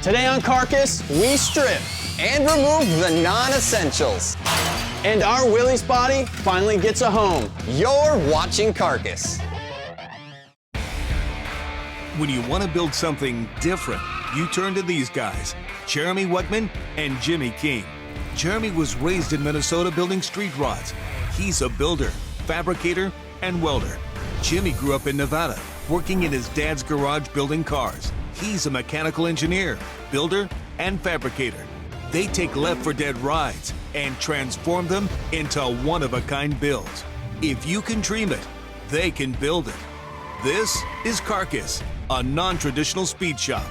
Today on Carcass, we strip and remove the non-essentials. and our Willys body finally gets a home. You're watching Carcass. When you want to build something different, you turn to these guys, Jeremy Wegman and Jimmy King. Jeremy was raised in Minnesota building street rods. He's a builder, fabricator, and welder. Jimmy grew up in Nevada, working in his dad's garage building cars. He's a mechanical engineer, builder, and fabricator. They take Left 4 Dead rides and transform them into one-of-a-kind builds. If you can dream it, they can build it. This is Carcass, a non-traditional speed shop.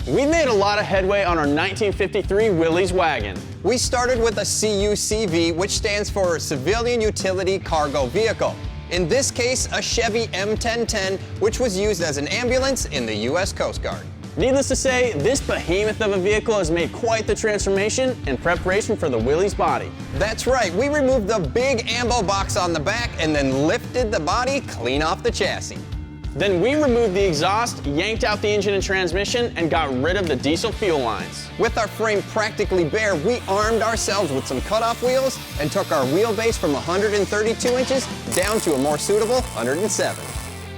We made a lot of headway on our 1953 Willys Wagon. We started with a CUCV, which stands for Civilian Utility Cargo Vehicle. In this case, a Chevy M1010, which was used as an ambulance in the U.S. Coast Guard. Needless to say, this behemoth of a vehicle has made quite the transformation in preparation for the Willys body. That's right, we removed the big ambo box on the back and then lifted the body clean off the chassis. Then we removed the exhaust, yanked out the engine and transmission, and got rid of the diesel fuel lines. With our frame practically bare, we armed ourselves with some cutoff wheels and took our wheelbase from 132 inches down to a more suitable 107.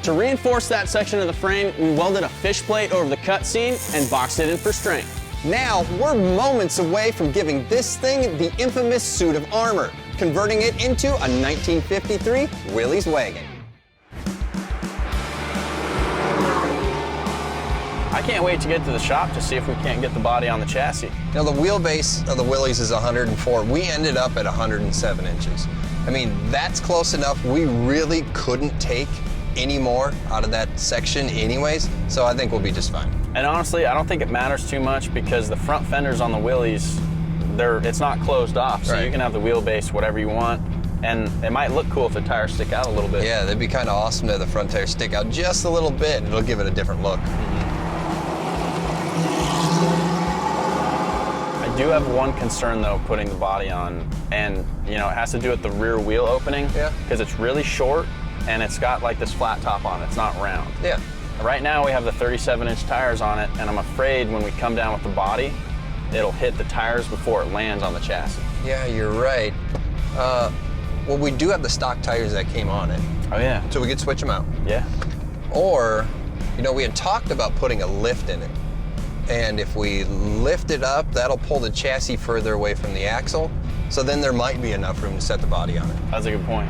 To reinforce that section of the frame, we welded a fish plate over the cut seam and boxed it in for strength. Now, we're moments away from giving this thing the infamous suit of armor, converting it into a 1953 Willys Wagon. I can't wait to get to the shop to see if we can't get the body on the chassis. Now, the wheelbase of the Willys is 104. We ended up at 107 inches. I mean, that's close enough. We really couldn't take any more out of that section anyways, so I think we'll be just fine. And honestly, I don't think it matters too much because the front fenders on the Willys, it's not closed off, so right. You can have the wheelbase whatever you want. And it might look cool if the tires stick out a little bit. Yeah, that'd be kind of awesome to have the front tires stick out just a little bit. It'll give it a different look. I do have one concern though, putting the body on, and it has to do with the rear wheel opening. Yeah. Because it's really short and it's got like this flat top on it. It's not round. Yeah. Right now we have the 37-inch tires on it, and I'm afraid when we come down with the body, it'll hit the tires before it lands on the chassis. Yeah, you're right. Well, we do have the stock tires that came on it. Oh yeah. So we could switch them out. Yeah. Or, we had talked about putting a lift in it. And if we lift it up, that'll pull the chassis further away from the axle. So then there might be enough room to set the body on it. That's a good point.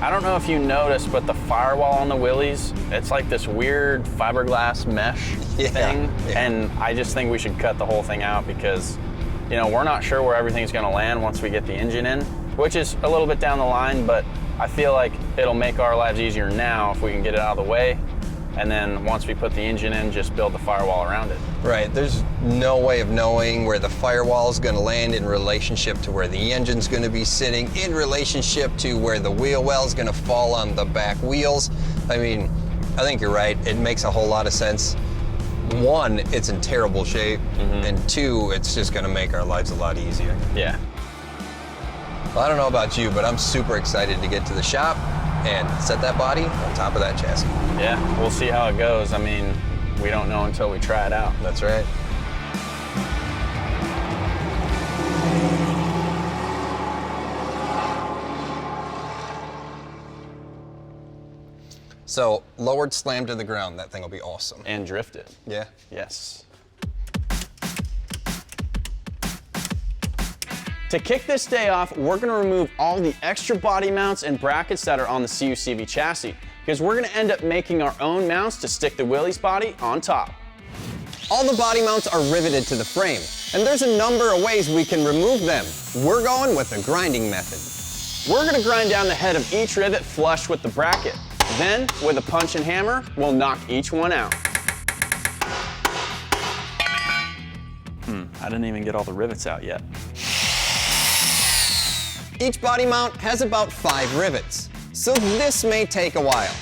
I don't know if you noticed, but the firewall on the Willys, it's like this weird fiberglass mesh thing. Yeah. And I just think we should cut the whole thing out because, we're not sure where everything's gonna land once we get the engine in, which is a little bit down the line, but I feel like it'll make our lives easier now if we can get it out of the way. And then once we put the engine in, just build the firewall around it. Right, there's no way of knowing where the firewall is going to land in relationship to where the engine's going to be sitting, in relationship to where the wheel well is going to fall on the back wheels. I mean, I think you're right. It makes a whole lot of sense. One, it's in terrible shape, and two, it's just going to make our lives a lot easier. Yeah. Well, I don't know about you, but I'm super excited to get to the shop and set that body on top of that chassis. Yeah, we'll see how it goes. I mean, we don't know until we try it out. That's right. So, lowered slam to the ground, that thing will be awesome. And drift it. Yeah? Yes. To kick this day off, we're gonna remove all the extra body mounts and brackets that are on the CUCV chassis, because we're gonna end up making our own mounts to stick the Willys body on top. All the body mounts are riveted to the frame, and there's a number of ways we can remove them. We're going with the grinding method. We're gonna grind down the head of each rivet flush with the bracket. Then, with a punch and hammer, we'll knock each one out. I didn't even get all the rivets out yet. Each body mount has about 5 rivets, so this may take a while.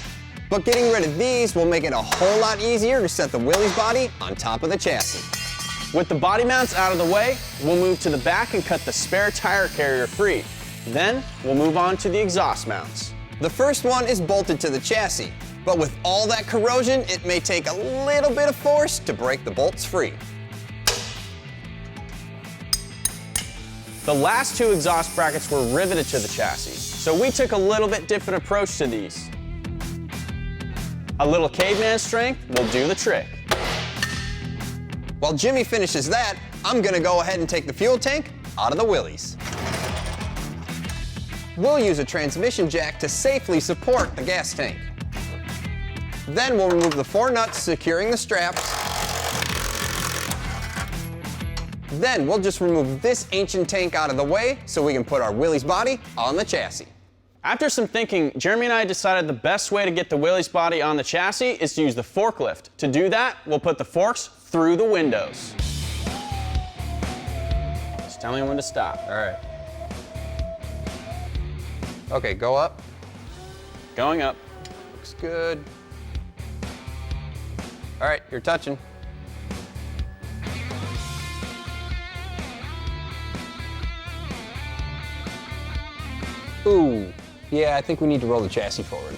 But getting rid of these will make it a whole lot easier to set the Willys body on top of the chassis. With the body mounts out of the way, we'll move to the back and cut the spare tire carrier free. Then, we'll move on to the exhaust mounts. The first one is bolted to the chassis, but with all that corrosion, it may take a little bit of force to break the bolts free. The last two exhaust brackets were riveted to the chassis, so we took a little bit different approach to these. A little caveman strength will do the trick. While Jimmy finishes that, I'm gonna go ahead and take the fuel tank out of the Willys. We'll use a transmission jack to safely support the gas tank. Then we'll remove the 4 nuts securing the straps. Then we'll just remove this ancient tank out of the way so we can put our Willys body on the chassis. After some thinking, Jeremy and I decided the best way to get the Willys body on the chassis is to use the forklift. To do that, we'll put the forks through the windows. Just tell me when to stop. All right. Okay, go up. Going up. Looks good. All right, you're touching. Ooh, yeah, I think we need to roll the chassis forward.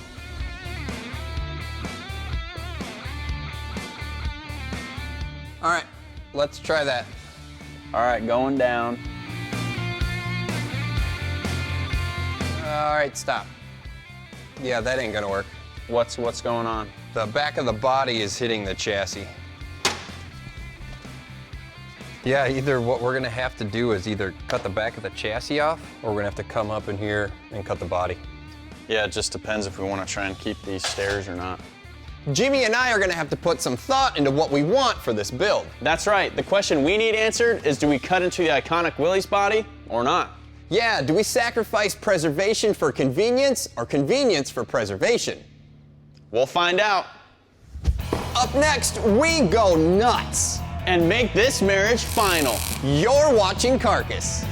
All right, let's try that. All right, going down. All right, stop. Yeah, that ain't gonna work. What's going on? The back of the body is hitting the chassis. Yeah, either what we're gonna have to do is either cut the back of the chassis off, or we're gonna have to come up in here and cut the body. Yeah, it just depends if we want to try and keep these stairs or not. Jimmy and I are gonna have to put some thought into what we want for this build. That's right. The question we need answered is, do we cut into the iconic Willys body or not? Yeah, do we sacrifice preservation for convenience or convenience for preservation? We'll find out. Up next, we go nuts. And make this marriage final. You're watching Carcass.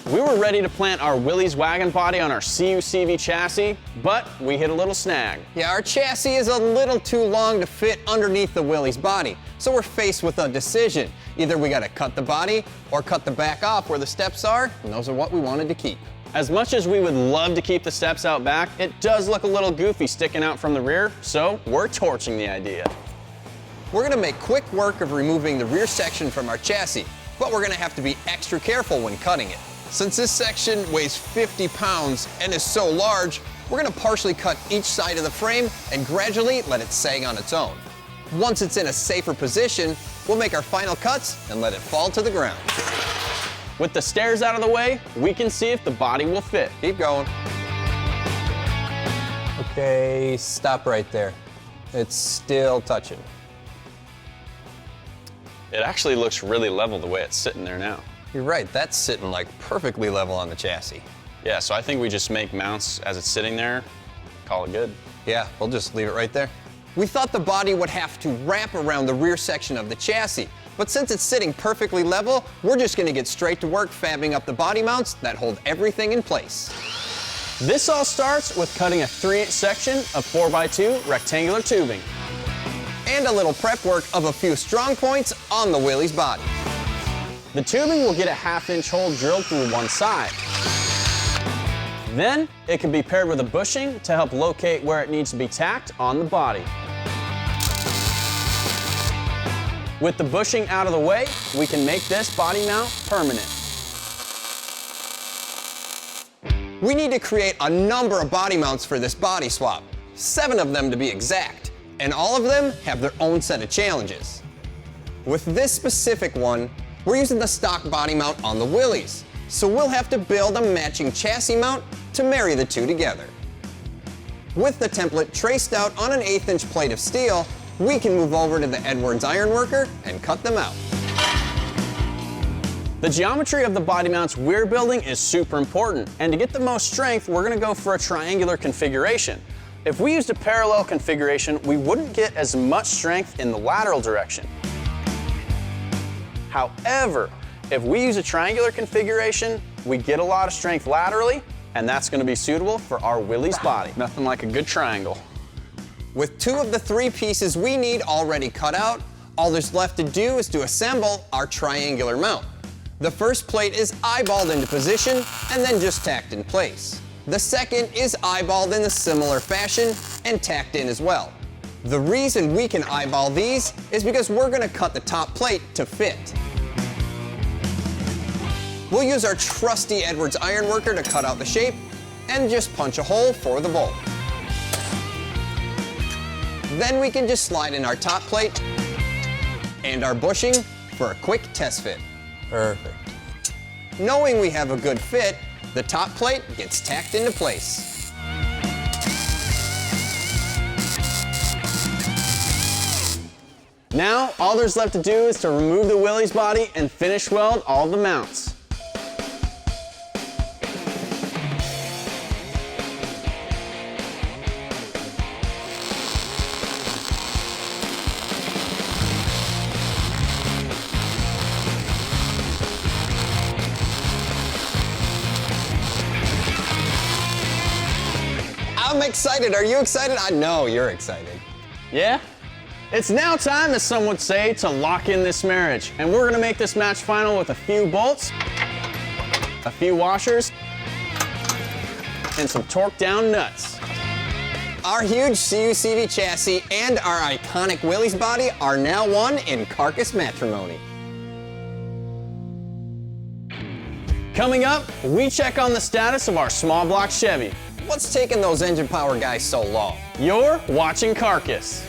We were ready to plant our Willys Wagon body on our CUCV chassis, but we hit a little snag. Yeah, our chassis is a little too long to fit underneath the Willys body, so we're faced with a decision. Either we gotta cut the body or cut the back off where the steps are, and those are what we wanted to keep. As much as we would love to keep the steps out back, it does look a little goofy sticking out from the rear, so we're torching the idea. We're gonna make quick work of removing the rear section from our chassis, but we're gonna have to be extra careful when cutting it. Since this section weighs 50 pounds and is so large, we're gonna partially cut each side of the frame and gradually let it sag on its own. Once it's in a safer position, we'll make our final cuts and let it fall to the ground. With the stairs out of the way, we can see if the body will fit. Keep going. Okay, stop right there. It's still touching. It actually looks really level the way it's sitting there now. You're right, that's sitting like perfectly level on the chassis. Yeah, so I think we just make mounts as it's sitting there, call it good. Yeah, we'll just leave it right there. We thought the body would have to wrap around the rear section of the chassis, but since it's sitting perfectly level, we're just gonna get straight to work fabbing up the body mounts that hold everything in place. This all starts with cutting a 3-inch section of 4x2 rectangular tubing. And a little prep work of a few strong points on the Willys body. The tubing will get a 1/2-inch hole drilled through one side. Then, it can be paired with a bushing to help locate where it needs to be tacked on the body. With the bushing out of the way, we can make this body mount permanent. We need to create a number of body mounts for this body swap, 7 of them to be exact, and all of them have their own set of challenges. With this specific one, we're using the stock body mount on the Willys, so we'll have to build a matching chassis mount to marry the two together. With the template traced out on an 1/8-inch plate of steel, we can move over to the Edwards ironworker and cut them out. The geometry of the body mounts we're building is super important, and to get the most strength, we're gonna go for a triangular configuration. If we used a parallel configuration, we wouldn't get as much strength in the lateral direction. However, if we use a triangular configuration, we get a lot of strength laterally, and that's gonna be suitable for our Willys body. Nothing like a good triangle. With 2 of the 3 pieces we need already cut out, all there's left to do is to assemble our triangular mount. The first plate is eyeballed into position and then just tacked in place. The second is eyeballed in a similar fashion and tacked in as well. The reason we can eyeball these is because we're going to cut the top plate to fit. We'll use our trusty Edwards ironworker to cut out the shape and just punch a hole for the bolt. Then we can just slide in our top plate and our bushing for a quick test fit. Perfect. Knowing we have a good fit, the top plate gets tacked into place. Now, all there's left to do is to remove the Willys body and finish weld all the mounts. I'm excited. Are you excited? I know you're excited. Yeah? It's now time, as some would say, to lock in this marriage. And we're gonna make this match final with a few bolts, a few washers, and some torque down nuts. Our huge CUCV chassis and our iconic Willys body are now one in Carcass matrimony. Coming up, we check on the status of our small block Chevy. What's taking those engine power guys so long? You're watching Carcass.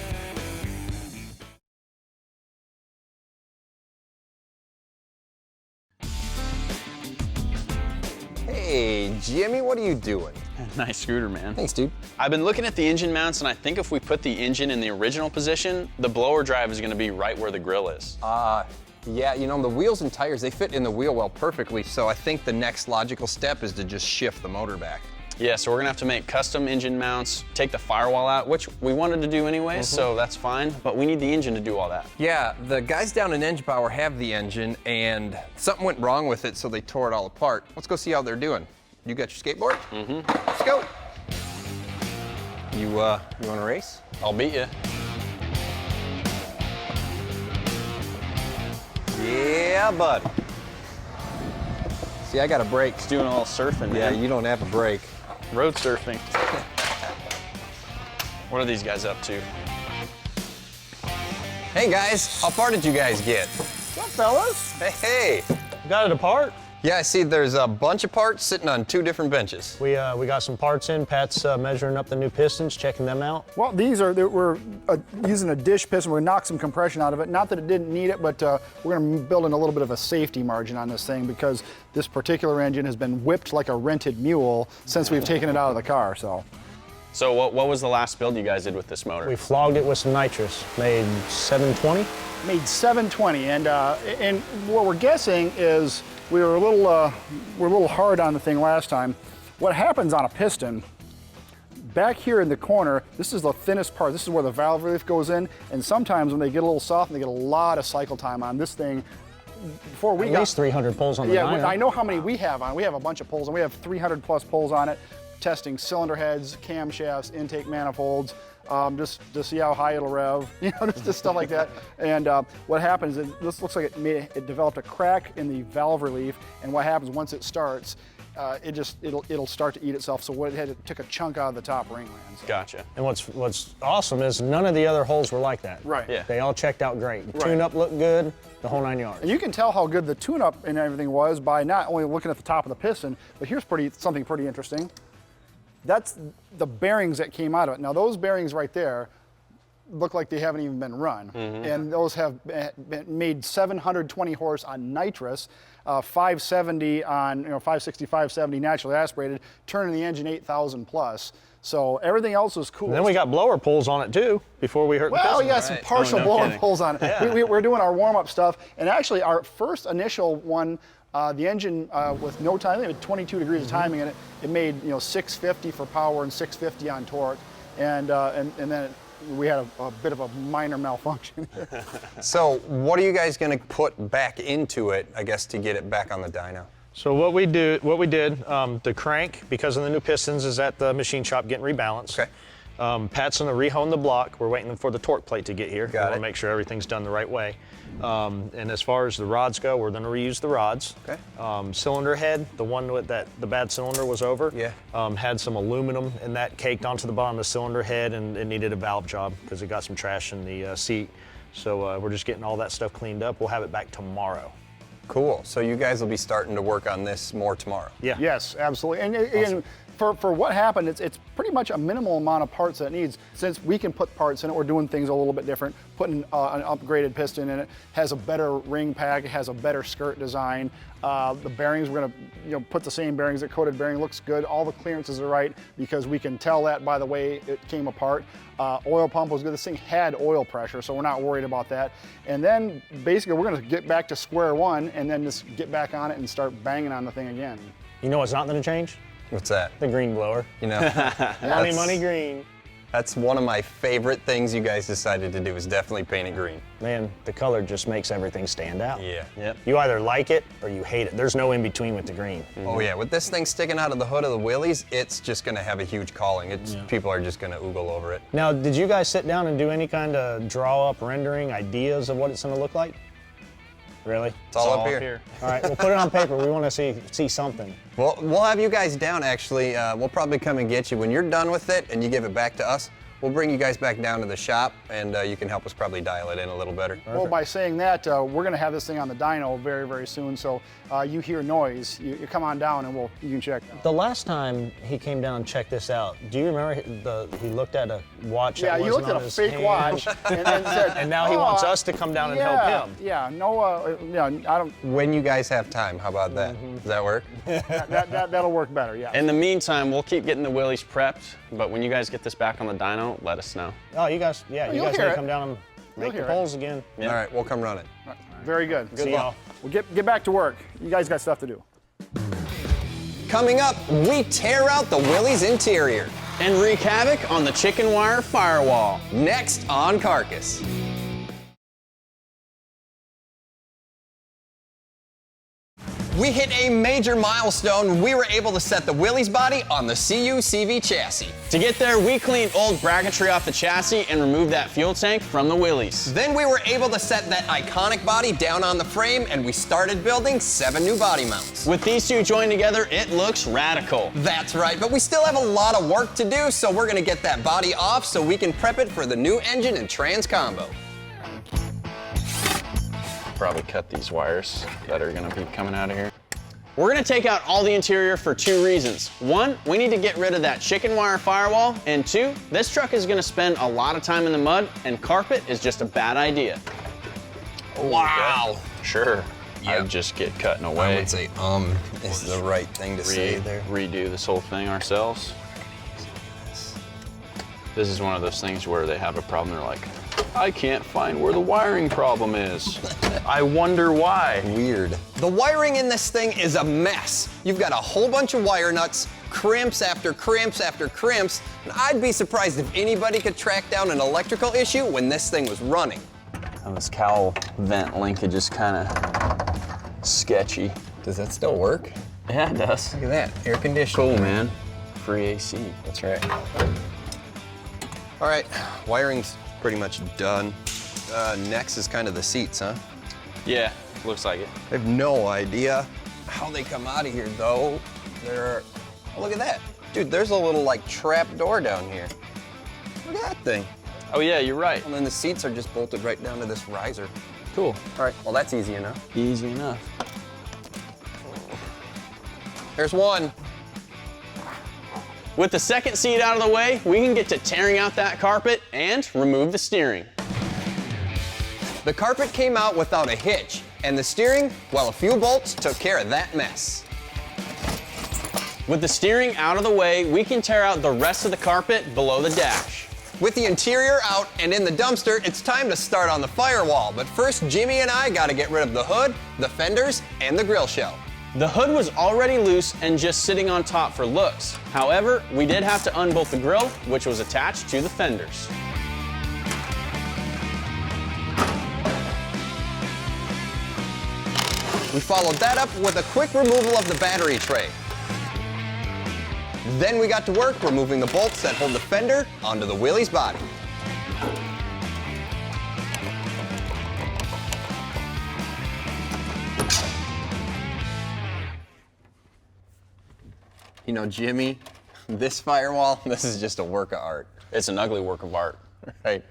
Hey, Jimmy, what are you doing? Nice scooter, man. Thanks, dude. I've been looking at the engine mounts, and I think if we put the engine in the original position, the blower drive is gonna be right where the grill is. Yeah, you know, the wheels and tires, they fit in the wheel well perfectly, so I think the next logical step is to just shift the motor back. Yeah, so we're gonna have to make custom engine mounts, take the firewall out, which we wanted to do anyway, so that's fine, but we need the engine to do all that. Yeah, the guys down in Engine Power have the engine, and something went wrong with it, so they tore it all apart. Let's go see how they're doing. You got your skateboard? Let's go. You want to race? I'll beat you. Yeah, bud. See, I got a brake. It's doing a little surfing, Yeah, man. you don't have a brake. Road surfing. What are these guys up to? Hey guys, how far did you guys get? What's up, fellas? Hey. Got it apart. Yeah, I see there's a bunch of parts sitting on 2 different benches. We got some parts in. Pat's measuring up the new pistons, checking them out. Well, we're using a dish piston. We're gonna knock some compression out of it. Not that it didn't need it, but we're gonna build in a little bit of a safety margin on this thing because this particular engine has been whipped like a rented mule since we've taken it out of the car, so. So what was the last build you guys did with this motor? We flogged it with some nitrous, made 720. Made 720, and what we're guessing is we were a little hard on the thing last time. What happens on a piston, back here in the corner, this is the thinnest part. This is where the valve relief goes in, and sometimes when they get a little soft, they get a lot of cycle time on this thing. Before we At got, least 300 pulls on the yeah, dyno. I know how many we have on. We have a bunch of pulls, and we have 300 plus pulls on it, testing cylinder heads, camshafts, intake manifolds, just to see how high it'll rev, you know, just stuff like that. And what happens is this looks like it developed a crack in the valve relief, and what happens once it starts, it'll start to eat itself. So what it took a chunk out of the top ring lands. Gotcha. And what's awesome is none of the other holes were like that. Right. Yeah. They all checked out great. The Right. tune-up looked good, the whole 9 yards. And you can tell how good the tune-up and everything was by not only looking at the top of the piston, but here's something pretty interesting. That's the bearings that came out of it. Now those bearings right there look like they haven't even been run. And those have made 720 horse on nitrous, 570 on, 560, 570 naturally aspirated, turning the engine 8,000 plus. So everything else was cool. And then we got blower pulls on it too, before we hurt the Well, piston. we got some Right. partial Oh, no blower kidding. pulls on it. We're doing our warm-up stuff, and actually our first initial one, the engine with no time, it had 22 degrees of timing in it. It made 650 for power and 650 on torque, and then we had a bit of a minor malfunction. So what are you guys going to put back into it, I guess, to get it back on the dyno? So what we did, the crank, because of the new pistons, is at the machine shop getting rebalanced. Okay. Pat's gonna rehone the block. We're waiting for the torque plate to get here. Got we it. want to make sure everything's done the right way. And as far as the rods go, we're gonna reuse the rods. Okay. Cylinder head, the one with the bad cylinder was over, Yeah. had some aluminum and that caked onto the bottom of the cylinder head, and it needed a valve job because it got some trash in the seat. So we're just getting all that stuff cleaned up. We'll have it back tomorrow. Cool. So you guys will be starting to work on this more tomorrow. Yeah. Yes, absolutely. And for what happened, it's pretty much a minimal amount of parts that it needs. Since we can put parts in it, we're doing things a little bit different. Putting an upgraded piston in it, has a better ring pack, it has a better skirt design. The bearings, we're gonna put the same bearings. The coated bearing looks good. All the clearances are right because we can tell that by the way it came apart. Oil pump was good. This thing had oil pressure, so we're not worried about that. And then basically we're gonna get back to square one and then just get back on it and start banging on the thing again. You know what's not gonna change? What's that? The green blower. You know, Money green. That's one of my favorite things you guys decided to do is definitely paint it green. Man, the color just makes everything stand out. Yeah. Yep. You either like it or you hate it. There's no in between with the green. Oh yeah, with this thing sticking out of the hood of the Willys, it's just gonna have a huge calling. People are just gonna oogle over it. Now, did you guys sit down and do any kind of draw up rendering ideas of what it's gonna look like? Really? It's all up here. All right, we'll put it on paper. We want to see something. Well, we'll have you guys down actually. We'll probably come and get you when you're done with it and you give it back to us. We'll bring you guys back down to the shop and you can help us probably dial it in a little better. Well, by saying that, we're going to have this thing on the dyno very, very soon. So you hear noise, you come on down and you can check. The last time he came down and checked this out, do you remember he looked at a watch Yeah, that you wasn't looked at on a his fake hand, watch and then said, and now he wants us to come down and help him. Yeah, no, I don't. When you guys have time, how about that? Does that work? That'll work better. Yeah. In the meantime, we'll keep getting the Willys prepped, but when you guys get this back on the dyno, let us know. Oh, you guys, yeah, you You'll guys hear need to it. come down and make the hear it. polls again. Yeah. All right, we'll come run it. Very good. See y'all. Well, get back to work. You guys got stuff to do. Coming up, we tear out the Willys interior. And wreak havoc on the chicken wire firewall. Next on Carcass. We hit a major milestone when we were able to set the Willys body on the CU-CV chassis. To get there, we cleaned old bracketry off the chassis and removed that fuel tank from the Willys. Then we were able to set that iconic body down on the frame and we started building 7 new body mounts. With these two joined together, it looks radical. That's right, but we still have a lot of work to do, so we're gonna get that body off so we can prep it for the new engine and trans combo. Probably cut these wires that are gonna be coming out of here. We're gonna take out all the interior for 2 reasons. 1, we need to get rid of that chicken wire firewall, and 2, this truck is gonna spend a lot of time in the mud, and carpet is just a bad idea. Wow. Sure, Yep. I'd just get cutting I away. would say is the right thing to say there. Redo this whole thing ourselves. This is one of those things where they have a problem, they're like, I can't find where the wiring problem is. I wonder why. Weird. The wiring in this thing is a mess. You've got a whole bunch of wire nuts, crimps after crimps after crimps, and I'd be surprised if anybody could track down an electrical issue when this thing was running. And this cowl vent linkage is kind of sketchy. Does that still work? Yeah, it does. Look at that, air conditioning. Cool, man. Free AC. That's right. All right, wiring's pretty much done. Next is kind of the seats, huh? Yeah, looks like it. I have no idea how they come out of here, though. Oh, look at that. Dude, there's a little, like, trap door down here. Look at that thing. Oh yeah, you're right. And then the seats are just bolted right down to this riser. Cool. All right, well, that's easy enough. Easy enough. There's one. With the second seat out of the way, we can get to tearing out that carpet and remove the steering. The carpet came out without a hitch, and the steering, well, a few bolts took care of that mess. With the steering out of the way, we can tear out the rest of the carpet below the dash. With the interior out and in the dumpster, it's time to start on the firewall. But first, Jimmy and I gotta get rid of the hood, the fenders, and the grill shell. The hood was already loose and just sitting on top for looks. However, we did have to unbolt the grill, which was attached to the fenders. We followed that up with a quick removal of the battery tray. Then we got to work removing the bolts that hold the fender onto the Willys body. You know, Jimmy, this firewall, this is just a work of art. It's an ugly work of art. Right.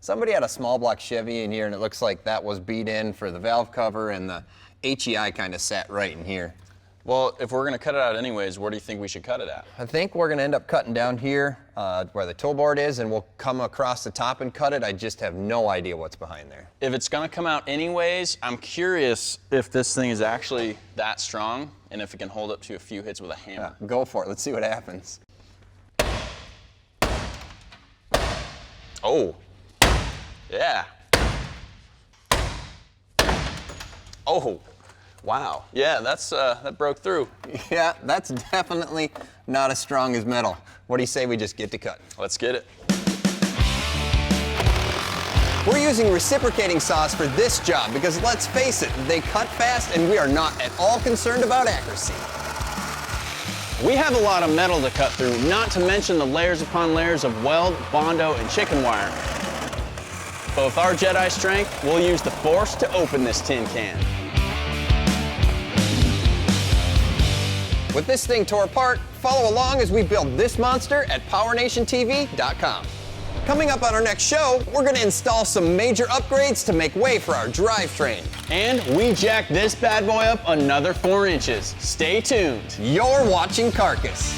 Somebody had a small block Chevy in here, and it looks like that was beat in for the valve cover, and the HEI kind of sat right in here. Well, if we're gonna cut it out anyways, where do you think we should cut it at? I think we're gonna end up cutting down here where the tow board is, and we'll come across the top and cut it. I just have no idea what's behind there. If it's gonna come out anyways, I'm curious if this thing is actually that strong and if it can hold up to a few hits with a hammer. Go for it. Let's see what happens. Oh, yeah. Oh, wow. Yeah, that broke through. Yeah, that's definitely not as strong as metal. What do you say we just get to cut? Let's get it. We're using reciprocating saws for this job because, let's face it, they cut fast and we are not at all concerned about accuracy. We have a lot of metal to cut through, not to mention the layers upon layers of weld, Bondo, and chicken wire. But with our Jedi strength, we'll use the Force to open this tin can. With this thing tore apart, follow along as we build this monster at PowerNationTV.com. Coming up on our next show, we're going to install some major upgrades to make way for our drivetrain. And we jack this bad boy up another 4 inches. Stay tuned. You're watching Carcass.